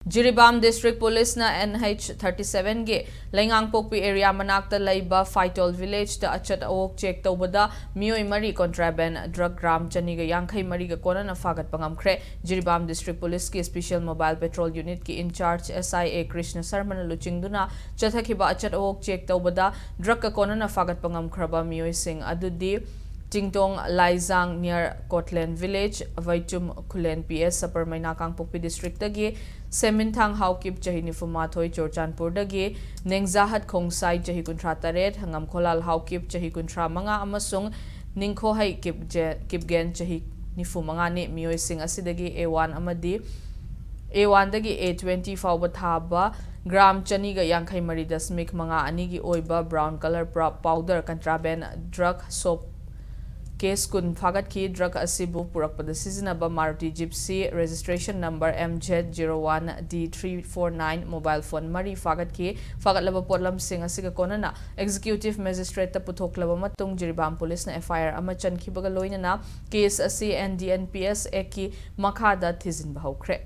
Jiribam District Police na NH37 ge Lengang Pokpi area manakta laiba Faitol village da achat awok check tawbada Meeoi mari Contraband drug gram chaniga Yankai mari ga Konana Phagat pangam Khre Jiribam District Police ki Special Mobile Patrol Unit ki in charge SIA Krishna Sarmana luchingduna chathakiba achat awok check tawbada drug ka Konana Phagat pangam Khraba Meeoi sing adudi Tingtong Laizang near Kotlen village, Vaitum Kulen PS, Upper Mainakang Pokpi district dagi, Semintang Haukip Jahini Fumatoi, Jorjanpur dagi, Nengzahat Kongsai Jahikuntra Taret, Hangam Kolal Haukip Jahikuntra Manga Amasung, Ningkohai Kipgen Jahi Nifumangani, Meeoi Sing Asidagi A1 Amadi, A1 dagi A20 Faubataba, Gram Chaniga Yankai Maridasmik Manga Anigi Oiba, brown color powder, contraband, drug, soap. Case kun Phagat ki drug asibu purakpada sizinaba Maruti Gypsy registration number MZ01D349 mobile phone mari Phagat ki Phagat laba potlam sing asiga Konana executive magistrate ta puthok laba matung Jiribam police na FIR ama chankhibaga loina na case asi NDNPS eki makhada thizin bahau Khre